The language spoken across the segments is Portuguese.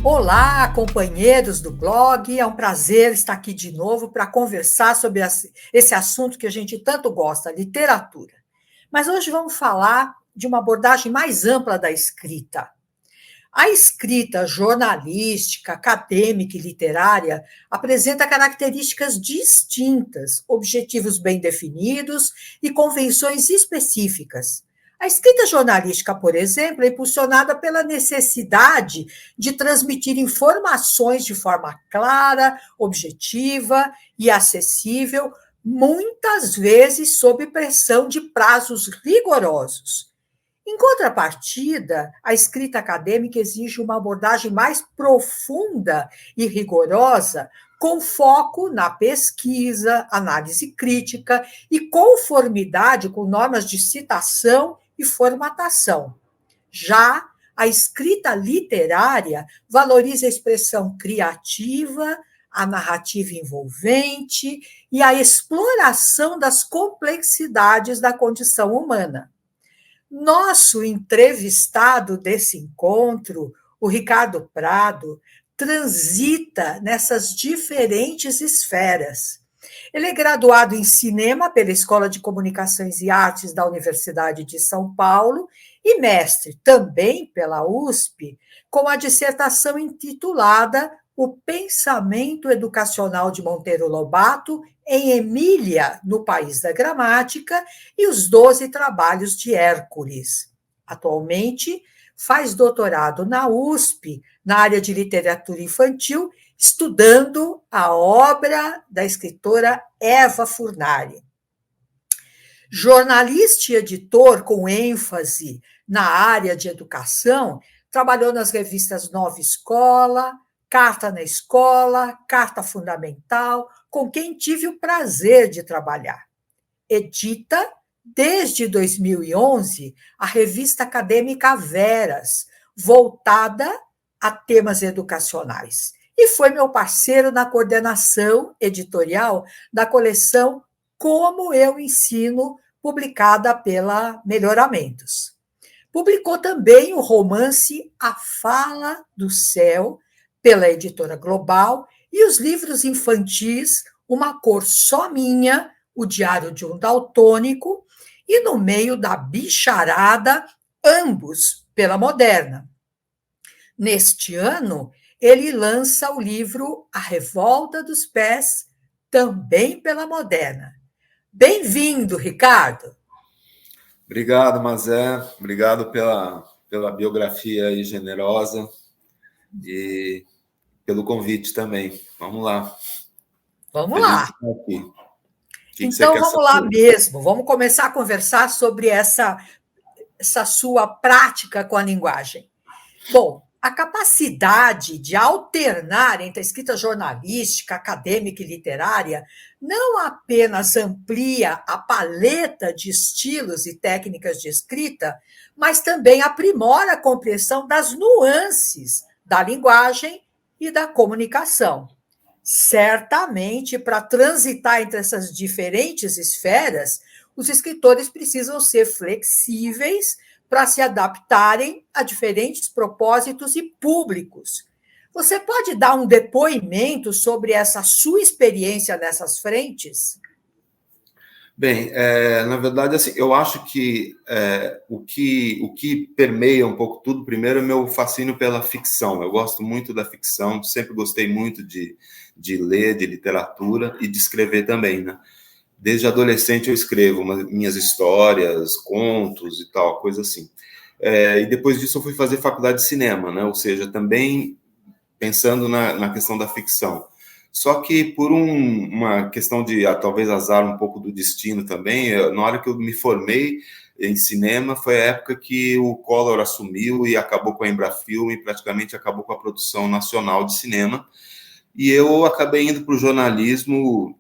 Olá, companheiros do blog. É um prazer estar aqui de novo para conversar sobre esse assunto que a gente tanto gosta, literatura. Mas hoje vamos falar de uma abordagem mais ampla da escrita. A escrita jornalística, acadêmica e literária apresenta características distintas, objetivos bem definidos e convenções específicas. A escrita jornalística, por exemplo, é impulsionada pela necessidade de transmitir informações de forma clara, objetiva e acessível, muitas vezes sob pressão de prazos rigorosos. Em contrapartida, a escrita acadêmica exige uma abordagem mais profunda e rigorosa, com foco na pesquisa, análise crítica e conformidade com normas de citação e formatação. Já a escrita literária valoriza a expressão criativa, a narrativa envolvente e a exploração das complexidades da condição humana. Nosso entrevistado desse encontro, o Ricardo Prado, transita nessas diferentes esferas. Ele é graduado em cinema pela Escola de Comunicações e Artes da Universidade de São Paulo e mestre também pela USP, com a dissertação intitulada O Pensamento Educacional de Monteiro Lobato em Emília, no País da Gramática, e os 12 Trabalhos de Hércules. Atualmente, faz doutorado na USP, na área de literatura infantil, estudando a obra da escritora Eva Furnari. Jornalista e editor com ênfase na área de educação, trabalhou nas revistas Nova Escola, Carta na Escola, Carta Fundamental, com quem tive o prazer de trabalhar. Edita, desde 2011, a revista acadêmica Veras, voltada a temas educacionais. E foi meu parceiro na coordenação editorial da coleção Como Eu Ensino, publicada pela Melhoramentos. Publicou também o romance A Fala do Céu, pela editora Global, e os livros infantis Uma Cor Só Minha, O Diário de um Daltônico, e No Meio da Bicharada, ambos pela Moderna. Neste ano, ele lança o livro A Revolta dos Pés, também pela Moderna. Bem-vindo, Ricardo. Obrigado, Mazé. Obrigado pela biografia aí generosa e pelo convite também. Vamos lá. Vamos lá. Então, vamos lá mesmo. Vamos começar a conversar sobre essa sua prática com a linguagem. Bom, a capacidade de alternar entre a escrita jornalística, acadêmica e literária não apenas amplia a paleta de estilos e técnicas de escrita, mas também aprimora a compreensão das nuances da linguagem e da comunicação. Certamente, para transitar entre essas diferentes esferas, os escritores precisam ser flexíveis para se adaptarem a diferentes propósitos e públicos. Você pode dar um depoimento sobre essa sua experiência nessas frentes? Bem, na verdade, assim, eu acho que o que permeia um pouco tudo, primeiro, é meu fascínio pela ficção. Eu gosto muito da ficção, sempre gostei muito de ler, de literatura e de escrever também, né? Desde adolescente eu escrevo minhas histórias, contos e tal, coisa assim. E depois disso eu fui fazer faculdade de cinema, né? Ou seja, também pensando na questão da ficção. Só que por uma questão de, talvez, azar um pouco do destino também, na hora que eu me formei em cinema, foi a época que o Collor assumiu e acabou com a Embrafilme e praticamente acabou com a produção nacional de cinema. E eu acabei indo para o jornalismo,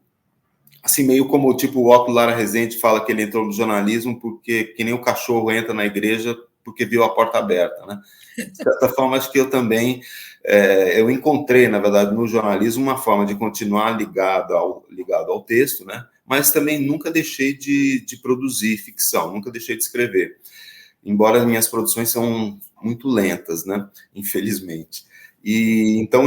assim, meio como tipo o Otto Lara Rezende fala que ele entrou no jornalismo porque que nem o cachorro entra na igreja porque viu a porta aberta, né? De certa forma, acho que eu também eu encontrei, na verdade, no jornalismo uma forma de continuar ligado ao texto, né? Mas também nunca deixei de produzir ficção, nunca deixei de escrever, embora as minhas produções são muito lentas, né? Infelizmente. E então,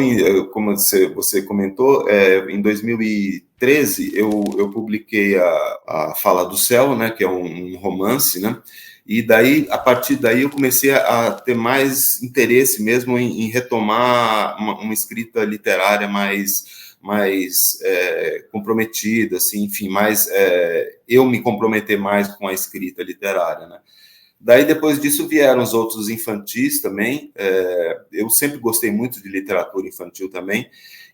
como você comentou, em 2013 eu publiquei a Fala do Céu, né, que é um romance, né? E daí, a partir daí, eu comecei a ter mais interesse mesmo em retomar uma escrita literária mais comprometida, assim, enfim, eu me comprometer mais com a escrita literária, né? Daí, depois disso, vieram os outros infantis também. Eu sempre gostei muito de literatura infantil também,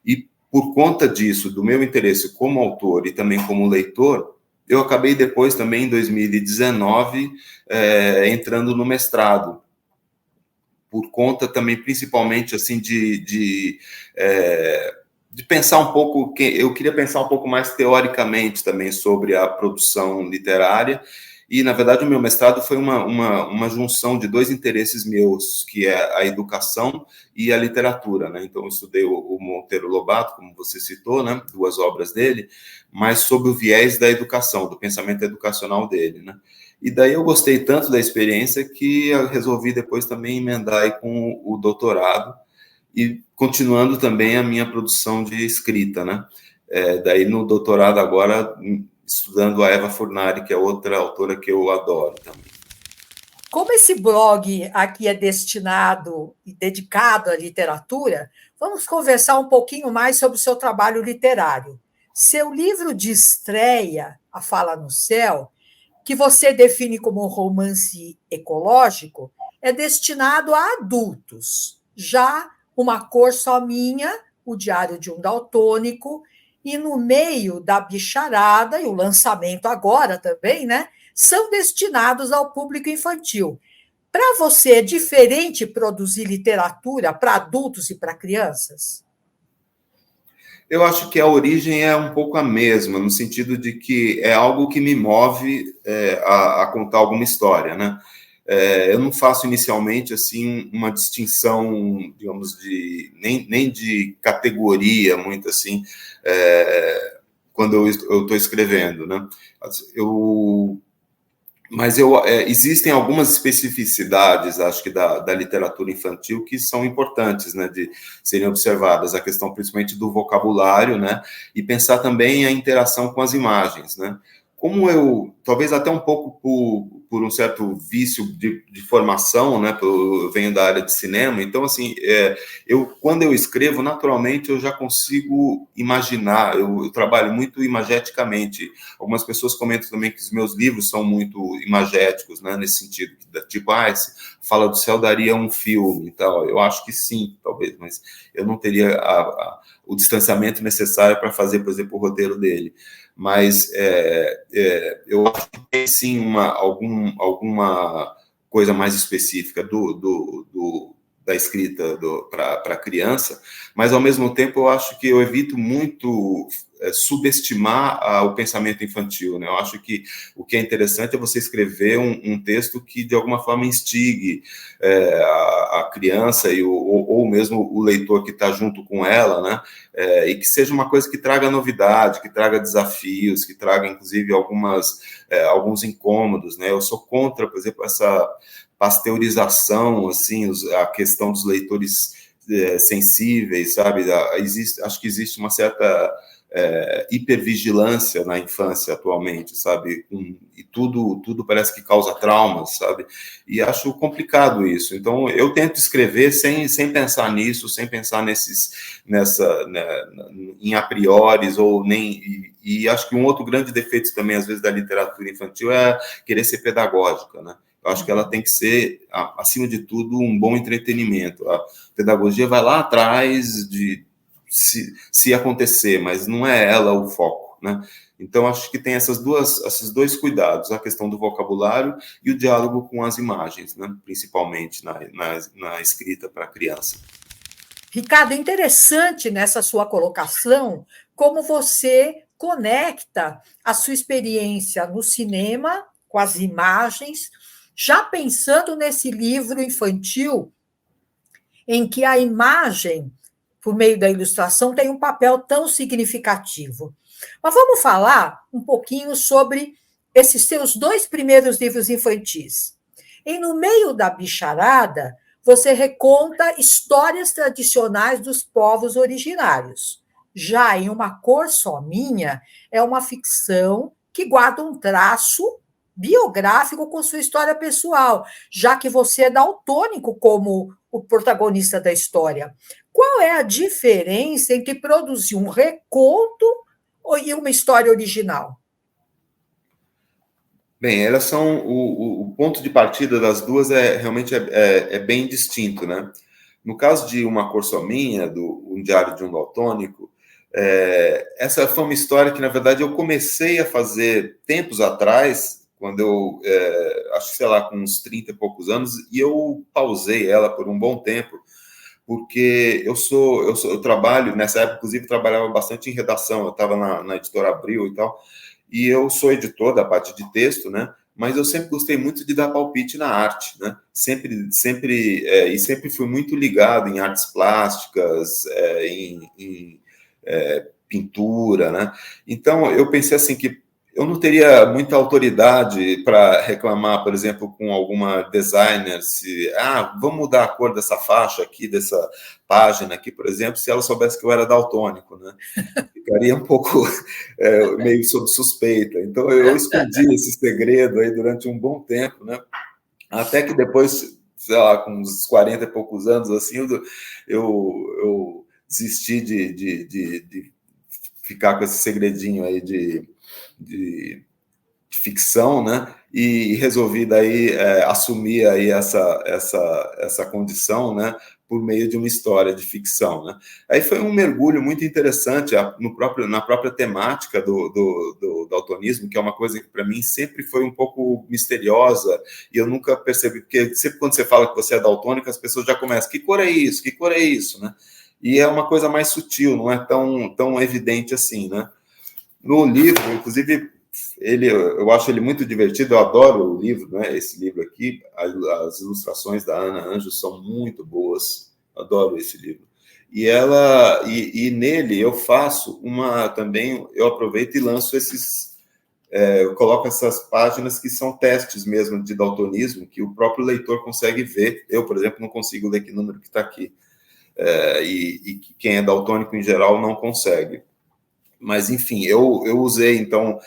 e por conta disso, do meu interesse como autor e também como leitor, eu acabei depois também, em 2019, entrando no mestrado, por conta também, principalmente, assim, de pensar um pouco, eu queria pensar um pouco mais teoricamente também sobre a produção literária, e, na verdade, o meu mestrado foi uma junção de dois interesses meus, que é a educação e a literatura, né? Então, eu estudei o Monteiro Lobato, como você citou, né? 2 obras dele, mas sob o viés da educação, do pensamento educacional dele, né? E daí eu gostei tanto da experiência que eu resolvi depois também emendar aí com o doutorado, e continuando também a minha produção de escrita, né? Daí no doutorado agora, estudando a Eva Furnari, que é outra autora que eu adoro também. Como esse blog aqui é destinado e dedicado à literatura, vamos conversar um pouquinho mais sobre o seu trabalho literário. Seu livro de estreia, A Fala no Céu, que você define como um romance ecológico, é destinado a adultos. Já Uma Cor Só Minha, o Diário de um Daltônico, e no meio da bicharada, e o lançamento agora também, né, são destinados ao público infantil. Para você, é diferente produzir literatura para adultos e para crianças? Eu acho que a origem é um pouco a mesma, no sentido de que é algo que me move a contar alguma história, né? Eu não faço inicialmente assim uma distinção, digamos, nem de categoria muito assim, quando eu estou escrevendo, né? Mas existem algumas especificidades, acho que, da literatura infantil que são importantes, né, de serem observadas, a questão principalmente do vocabulário, né, e pensar também a interação com as imagens, né. Como talvez até um pouco por um certo vício de formação, né, eu venho da área de cinema, então, assim, quando eu escrevo, naturalmente, eu já consigo imaginar, eu trabalho muito imageticamente. Algumas pessoas comentam também que os meus livros são muito imagéticos, né, nesse sentido, tipo, esse Fala do Céu daria um filme e tal. Eu acho que sim, talvez, mas eu não teria o distanciamento necessário para fazer, por exemplo, o roteiro dele. Mas eu acho que tem sim alguma coisa mais específica da escrita para criança, mas ao mesmo tempo eu acho que eu evito muito subestimar o pensamento infantil, né? Eu acho que o que é interessante é você escrever um texto que de alguma forma instigue a criança ou mesmo o leitor que está junto com ela, né? E que seja uma coisa que traga novidade, que traga desafios, que traga inclusive alguns incômodos, né? Eu sou contra, por exemplo, essa pasteurização, assim, a questão dos leitores sensíveis, sabe? Acho que existe uma certa hipervigilância na infância atualmente, sabe? E tudo parece que causa traumas, sabe? E acho complicado isso. Então, eu tento escrever sem pensar nisso, sem pensar em a priori, ou nem... E acho que um outro grande defeito também, às vezes, da literatura infantil é querer ser pedagógica, né? Eu acho que ela tem que ser, acima de tudo, um bom entretenimento. A pedagogia vai lá atrás se acontecer, mas não é ela o foco, né? Então, acho que tem esses dois cuidados, a questão do vocabulário e o diálogo com as imagens, né? Principalmente na escrita para criança. Ricardo, é interessante nessa sua colocação como você conecta a sua experiência no cinema com as imagens, já pensando nesse livro infantil em que a imagem, por meio da ilustração, tem um papel tão significativo. Mas vamos falar um pouquinho sobre esses seus 2 primeiros livros infantis. E no meio da bicharada, você reconta histórias tradicionais dos povos originários. Já em Uma Cor Só Minha, é uma ficção que guarda um traço biográfico com sua história pessoal, já que você é daltônico como o protagonista da história. Qual é a diferença entre produzir um reconto e uma história original? Bem, elas são o ponto de partida das duas realmente bem distinto, né? No caso de Uma Cor Só Minha, do Um Diário de um Daltônico, essa foi uma história que, na verdade, eu comecei a fazer tempos atrás, quando eu, acho que, sei lá, com uns 30 e poucos anos, e eu pausei ela por um bom tempo, porque eu trabalho, nessa época, inclusive, trabalhava bastante em redação, eu estava na Editora Abril e tal, e eu sou editor da parte de texto, né? Mas eu sempre gostei muito de dar palpite na arte, né? E sempre fui muito ligado em artes plásticas, em pintura, né? Então eu pensei assim que eu não teria muita autoridade para reclamar, por exemplo, com alguma designer, se vamos mudar a cor dessa faixa aqui, dessa página aqui, por exemplo, se ela soubesse que eu era daltônico, né? Ficaria um pouco meio sob suspeita. Então, eu escondi esse segredo aí durante um bom tempo, né? Até que depois, sei lá, com uns 40 e poucos anos, assim, eu desisti de ficar com esse segredinho aí de ficção, né? E resolvi daí assumir aí essa condição, né? Por meio de uma história de ficção, né? Aí foi um mergulho muito interessante na própria temática do daltonismo, que é uma coisa que para mim sempre foi um pouco misteriosa e eu nunca percebi, porque sempre quando você fala que você é daltônico, as pessoas já começam, que cor é isso? Que cor é isso, né? E é uma coisa mais sutil, não é tão evidente assim, né? No livro, inclusive, eu acho ele muito divertido, eu adoro o livro, né? Esse livro aqui, as ilustrações da Ana Anjos são muito boas, adoro esse livro. E nele eu faço também, eu aproveito e lanço eu coloco essas páginas que são testes mesmo de daltonismo, que o próprio leitor consegue ver. Eu, por exemplo, não consigo ler que número que está aqui. E quem é daltônico, em geral, não consegue. Mas, enfim, eu usei, então,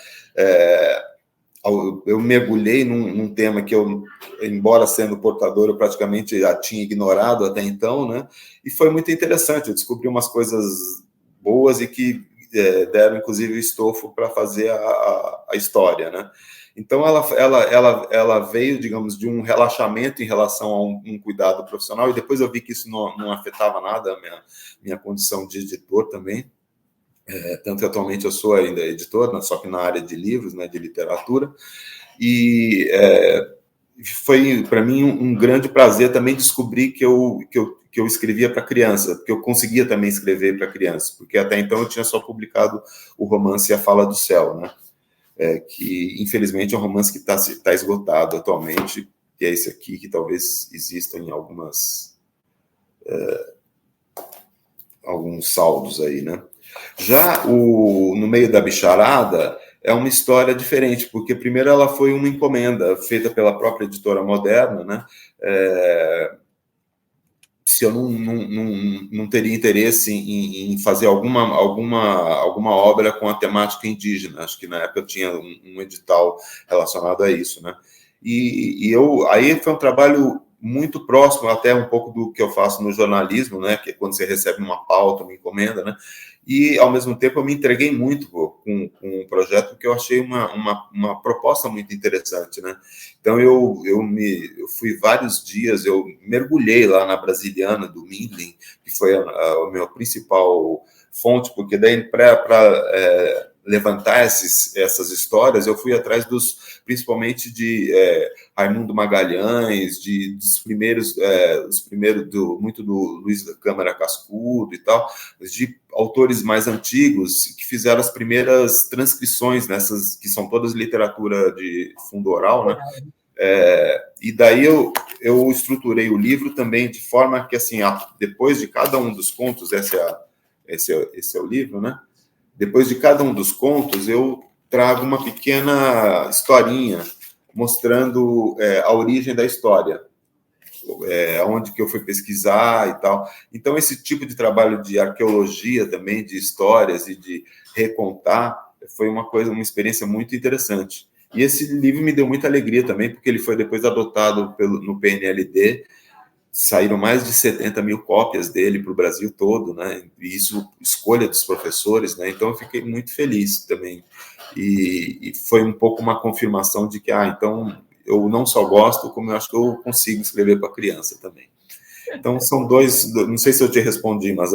eu mergulhei num tema que eu, embora sendo portador, eu praticamente já tinha ignorado até então, né? E foi muito interessante, eu descobri umas coisas boas e que deram, inclusive, estofo para fazer a história, né? Então, ela veio, digamos, de um relaxamento em relação a um cuidado profissional, e depois eu vi que isso não afetava nada a minha condição de editor também. Tanto que atualmente eu sou ainda editor, só que na área de livros, né, de literatura, e foi para mim um grande prazer também descobrir que eu escrevia para criança, porque eu conseguia também escrever para criança, porque até então eu tinha só publicado o romance A Fala do Céu, né, que infelizmente é um romance que tá esgotado atualmente, e é esse aqui que talvez exista em alguns saldos aí, né. Já No Meio da Bicharada é uma história diferente, porque primeiro ela foi uma encomenda feita pela própria editora Moderna, né? Se eu não teria interesse em fazer alguma obra com a temática indígena, acho que na época eu tinha um edital relacionado a isso, né? Aí foi um trabalho muito próximo até um pouco do que eu faço no jornalismo, né? Que é quando você recebe uma pauta, uma encomenda, né? E, ao mesmo tempo, eu me entreguei muito com um projeto que eu achei uma proposta muito interessante, né? Então, eu fui vários dias, eu mergulhei lá na Brasiliana do Mindlin, que foi a minha principal fonte, porque daí, para levantar essas histórias, eu fui atrás principalmente de Raimundo Magalhães, dos primeiros, muito do Luiz da Câmara Cascudo e tal, de autores mais antigos que fizeram as primeiras transcrições nessas, que são todas literatura de fundo oral, né? E daí eu estruturei o livro também de forma que, assim, depois de cada um dos contos, esse é o livro, né? Depois de cada um dos contos, eu trago uma pequena historinha mostrando a origem da história. onde que eu fui pesquisar e tal. Então, esse tipo de trabalho de arqueologia também, de histórias e de recontar, foi uma experiência muito interessante. E esse livro me deu muita alegria também, porque ele foi depois adotado no PNLD, saíram mais de 70 mil cópias dele para o Brasil todo, né? E isso, escolha dos professores, né? Então, eu fiquei muito feliz também. E foi um pouco uma confirmação de que, então, eu não só gosto, como eu acho que eu consigo escrever para criança também. Então, são dois, não sei se eu te respondi, mas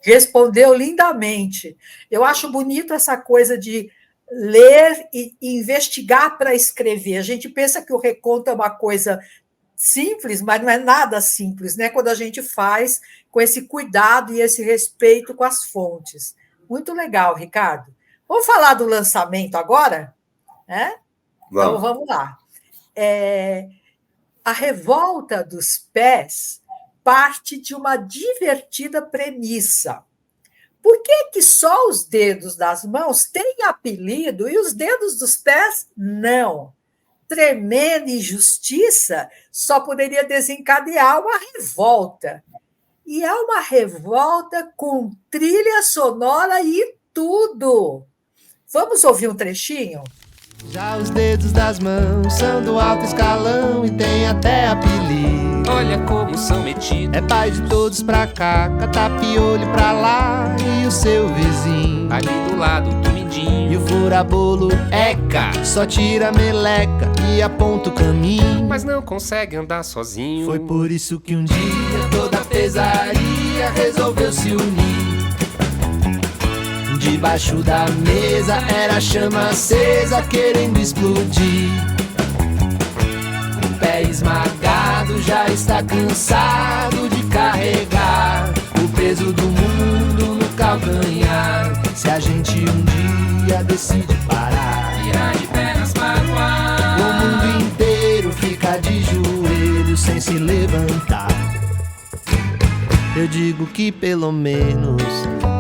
Respondeu lindamente. Eu acho bonito essa coisa de ler e investigar para escrever. A gente pensa que o reconto é uma coisa simples, mas não é nada simples, né? Quando a gente faz com esse cuidado e esse respeito com as fontes. Muito legal, Ricardo. Vamos falar do lançamento agora? Né? Então, vamos lá. A Revolta dos Pés parte de uma divertida premissa. Por que só os dedos das mãos têm apelido e os dedos dos pés não? Tremenda injustiça só poderia desencadear uma revolta. E é uma revolta com trilha sonora e tudo. Vamos ouvir um trechinho? Já os dedos das mãos são do alto escalão e tem até apelido. Olha como são metidos. É pai de todos pra cá, catapiolho pra lá e o seu vizinho ali do lado do mindinho. E o furabolo Eca, só tira a meleca e aponta o caminho, mas não consegue andar sozinho. Foi por isso que um dia toda a pesaria resolveu se unir. Debaixo da mesa era chama acesa querendo explodir. O pé esmagado já está cansado de carregar o peso do mundo no calcanhar. Se a gente um dia decide parar, virar de pernas para o ar, o mundo inteiro fica de joelhos sem se levantar. Eu digo que pelo menos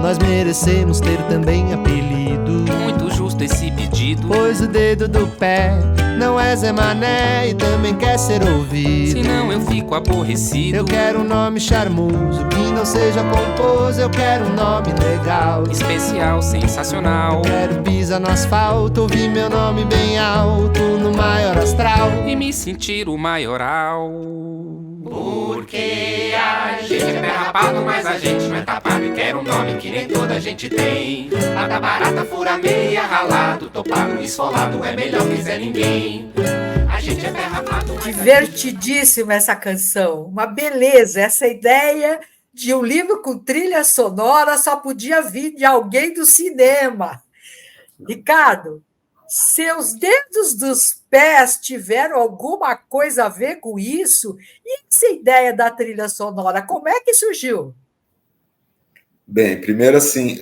nós merecemos ter também apelido. Muito justo esse pedido, pois o dedo do pé não é Zé Mané e também quer ser ouvido. Senão eu fico aborrecido. Eu quero um nome charmoso que não seja pomposo. Eu quero um nome legal, especial, sensacional. Eu quero pisar no asfalto, ouvir meu nome bem alto no maior astral e me sentir o maioral. Porque a gente é pé rapado, mas a gente não é tapado. E quer um nome que nem toda gente tem. Mata barata, fura meia, ralado, topado, esfolado, é melhor que Zé Ninguém. A gente é pé rapado, mas divertidíssima essa canção, uma beleza. Essa ideia de um livro com trilha sonora só podia vir de alguém do cinema. Ricardo, seus dedos dos pés tiveram alguma coisa a ver com isso? E essa ideia da trilha sonora, como é que surgiu? Bem, primeiro assim,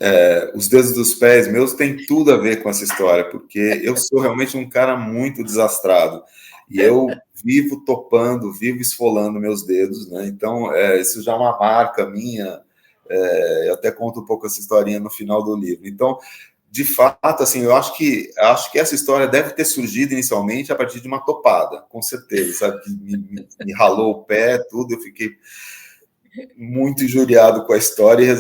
os dedos dos pés meus têm tudo a ver com essa história, porque eu sou realmente um cara muito desastrado. E eu vivo topando, vivo esfolando meus dedos, né? Então, isso já é uma marca minha. Eu até conto um pouco essa historinha no final do livro. Então, de fato, assim, eu acho que essa história deve ter surgido inicialmente a partir de uma topada, com certeza, sabe? Que me ralou o pé, tudo, eu fiquei muito injuriado com a história,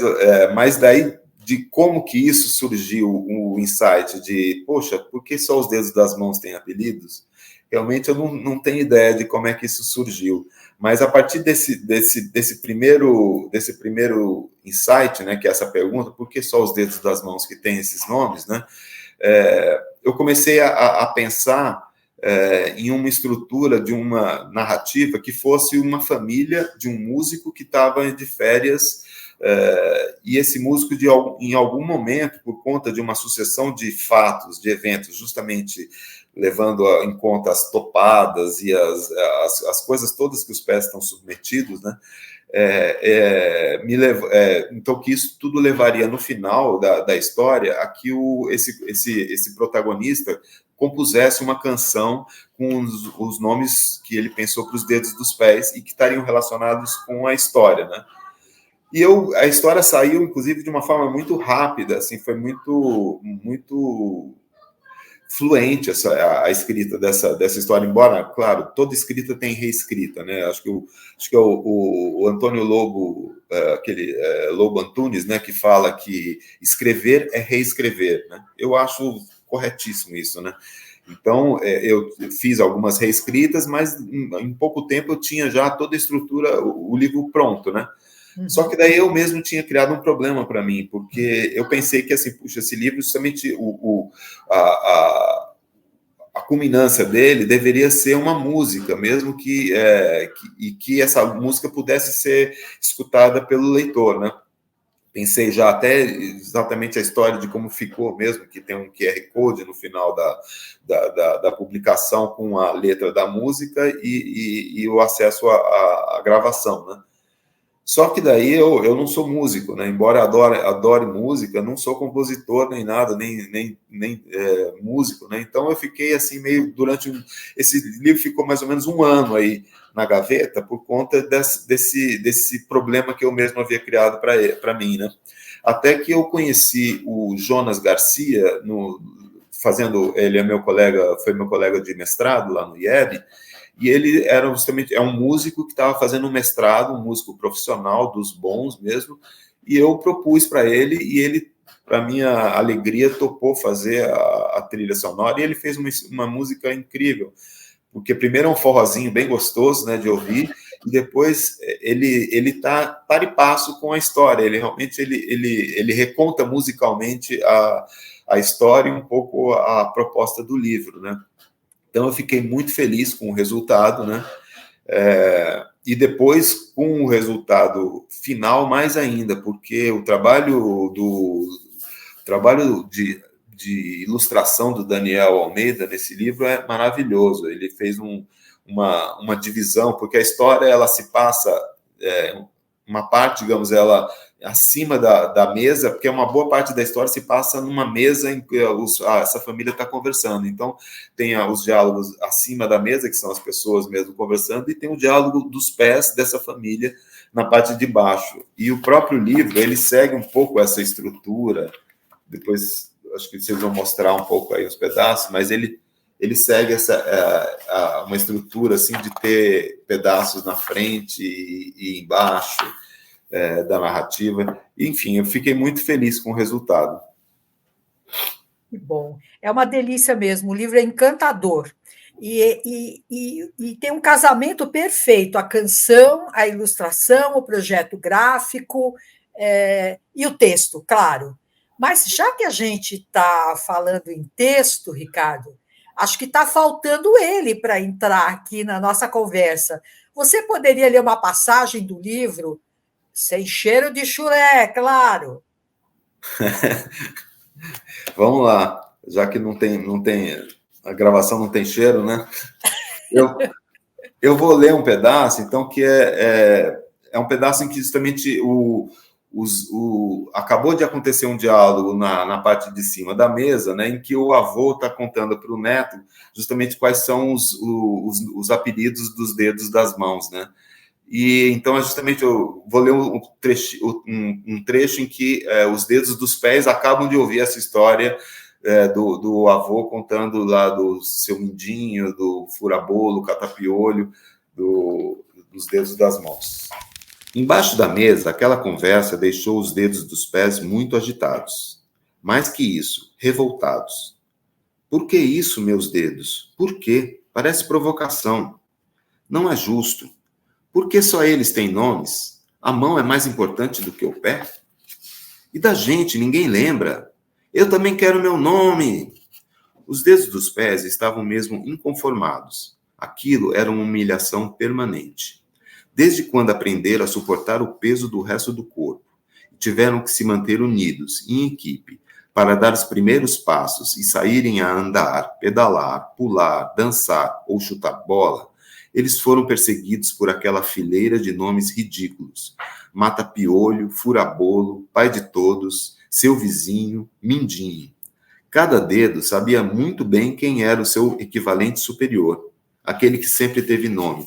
mas daí, de como que isso surgiu, o insight de, poxa, por que só os dedos das mãos têm apelidos? Realmente eu não tenho ideia de como é que isso surgiu. Mas a partir desse primeiro insight, né, que é essa pergunta, por que só os dedos das mãos que têm esses nomes, né, eu comecei a pensar em uma estrutura de uma narrativa que fosse uma família de um músico que estava de férias, e esse músico, em algum momento, por conta de uma sucessão de fatos, de eventos, justamente levando em conta as topadas e as coisas todas que os pés estão submetidos, né? Então, que isso tudo levaria no final da história a que esse protagonista compusesse uma canção com os nomes que ele pensou para os dedos dos pés e que estariam relacionados com a história, né? E a história saiu, inclusive, de uma forma muito rápida, assim, foi muito fluente a escrita dessa história, embora, claro, toda escrita tem reescrita, né? Acho que é o Antônio Lobo, Lobo Antunes, né, que fala que escrever é reescrever, né? Eu acho corretíssimo isso, né? Então, eu fiz algumas reescritas, mas em pouco tempo eu tinha já toda a estrutura, o livro pronto, né? Só que daí eu mesmo tinha criado um problema para mim, porque eu pensei que, assim, puxa, esse livro, justamente a culminância dele deveria ser uma música, mesmo que essa música pudesse ser escutada pelo leitor, né? Pensei já até exatamente a história de como ficou mesmo, que tem um QR Code no final da publicação com a letra da música e o acesso à gravação, né? Só que daí eu não sou músico, né? Embora adore música, não sou compositor nem nada, nem músico, né? Então eu fiquei assim meio esse livro ficou mais ou menos um ano aí na gaveta por conta desse problema que eu mesmo havia criado para mim, né? Até que eu conheci o Jonas Garcia ele foi meu colega de mestrado lá no IEB. E ele era justamente um músico que estava fazendo um mestrado, um músico profissional, dos bons mesmo, e eu propus para ele, e ele, para minha alegria, topou fazer a trilha sonora, e ele fez uma música incrível, porque primeiro é um forrozinho bem gostoso, né, de ouvir, e depois ele está par e passo com a história, ele realmente ele reconta musicalmente a história e um pouco a proposta do livro, né. Então, eu fiquei muito feliz com o resultado, né? E depois, com o resultado final, mais ainda, porque o trabalho de ilustração do Daniel Almeida nesse livro é maravilhoso. Ele fez uma divisão, porque a história ela se passa, uma parte, digamos, ela acima da mesa, porque uma boa parte da história se passa numa mesa em que essa família está conversando. Então, tem os diálogos acima da mesa, que são as pessoas mesmo conversando, e tem o diálogo dos pés dessa família na parte de baixo. E o próprio livro, ele segue um pouco essa estrutura, depois acho que vocês vão mostrar um pouco aí os pedaços, mas ele segue uma estrutura assim, de ter pedaços na frente e embaixo, da narrativa. Enfim, eu fiquei muito feliz com o resultado. Que bom. É uma delícia mesmo. O livro é encantador. E tem um casamento perfeito. A canção, a ilustração, o projeto gráfico e o texto, claro. Mas já que a gente está falando em texto, Ricardo, acho que está faltando ele para entrar aqui na nossa conversa. Você poderia ler uma passagem do livro, sem cheiro de chulé, claro. Vamos lá, já que não tem a gravação não tem cheiro, né? Eu vou ler um pedaço, então, que é um pedaço em que justamente acabou de acontecer um diálogo na parte de cima da mesa, né, em que o avô está contando para o neto justamente quais são os apelidos dos dedos das mãos, né? E então, justamente, eu vou ler um trecho em que os dedos dos pés acabam de ouvir essa história do avô contando lá do seu mindinho, do furabolo, catapiolho, dos dedos das mãos. Embaixo da mesa, aquela conversa deixou os dedos dos pés muito agitados. Mais que isso, revoltados. Por que isso, meus dedos? Por quê? Parece provocação. Não é justo. Por que só eles têm nomes? A mão é mais importante do que o pé? E da gente, ninguém lembra. Eu também quero meu nome. Os dedos dos pés estavam mesmo inconformados. Aquilo era uma humilhação permanente. Desde quando aprenderam a suportar o peso do resto do corpo, tiveram que se manter unidos, em equipe, para dar os primeiros passos e saírem a andar, pedalar, pular, dançar ou chutar bola, eles foram perseguidos por aquela fileira de nomes ridículos. Mata-piolho, furabolo, pai de todos, seu vizinho, mindinho. Cada dedo sabia muito bem quem era o seu equivalente superior, aquele que sempre teve nome.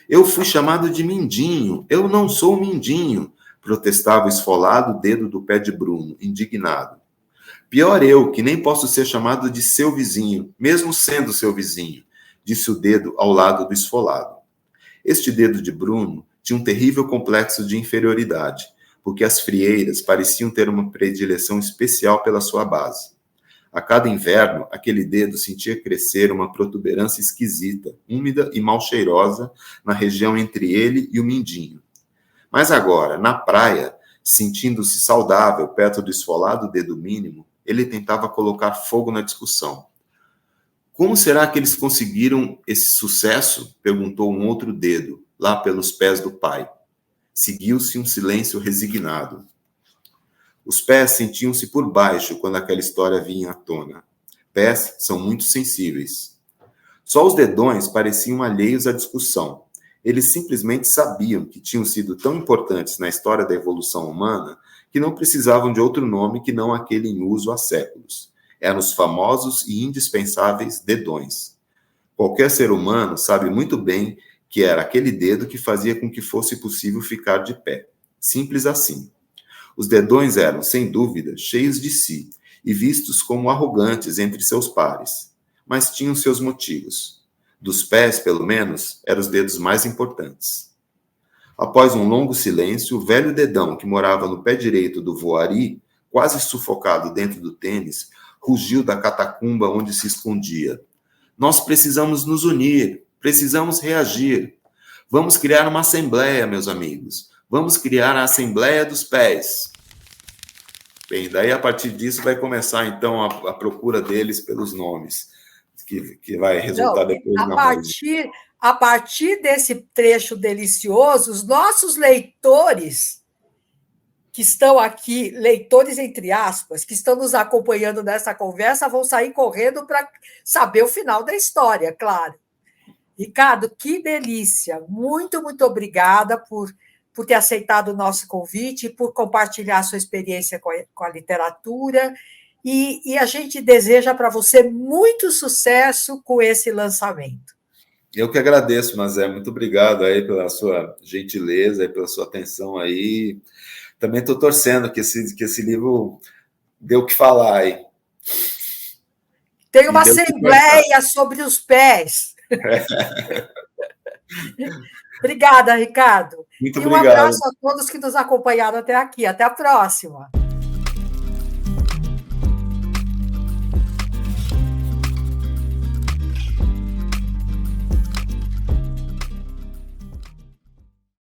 Eu fui chamado de mindinho, eu não sou mindinho, protestava o esfolado dedo do pé de Bruno, indignado. Pior eu, que nem posso ser chamado de seu vizinho, mesmo sendo seu vizinho, disse o dedo ao lado do esfolado. Este dedo de Bruno tinha um terrível complexo de inferioridade, porque as frieiras pareciam ter uma predileção especial pela sua base. A cada inverno, aquele dedo sentia crescer uma protuberância esquisita, úmida e mal cheirosa na região entre ele e o mindinho. Mas agora, na praia, sentindo-se saudável perto do esfolado dedo mínimo, ele tentava colocar fogo na discussão. Como será que eles conseguiram esse sucesso? Perguntou um outro dedo, lá pelos pés do pai. Seguiu-se um silêncio resignado. Os pés sentiam-se por baixo quando aquela história vinha à tona. Pés são muito sensíveis. Só os dedões pareciam alheios à discussão. Eles simplesmente sabiam que tinham sido tão importantes na história da evolução humana que não precisavam de outro nome que não aquele em uso há séculos. Eram os famosos e indispensáveis dedões. Qualquer ser humano sabe muito bem que era aquele dedo que fazia com que fosse possível ficar de pé. Simples assim. Os dedões eram, sem dúvida, cheios de si e vistos como arrogantes entre seus pares, mas tinham seus motivos. Dos pés, pelo menos, eram os dedos mais importantes. Após um longo silêncio, o velho dedão, que morava no pé direito do voari, quase sufocado dentro do tênis, rugiu da catacumba onde se escondia. Nós precisamos nos unir, precisamos reagir. Vamos criar uma assembleia, meus amigos. Vamos criar a Assembleia dos Pés. Bem, daí a partir disso vai começar então a procura deles pelos nomes, que vai resultar depois na música. A partir desse trecho delicioso, os nossos leitores, que estão aqui, leitores entre aspas, que estão nos acompanhando nessa conversa, vão sair correndo para saber o final da história, claro. Ricardo, que delícia! Muito, muito obrigada por ter aceitado o nosso convite, por compartilhar a sua experiência com a literatura, e a gente deseja para você muito sucesso com esse lançamento. Eu que agradeço, Mazé, muito obrigado aí pela sua gentileza e pela sua atenção aí. Também estou torcendo que esse livro dê o que falar aí. Tem uma assembleia sobre os pés. Obrigada, Ricardo. Muito obrigado. Um abraço a todos que nos acompanharam até aqui. Até a próxima.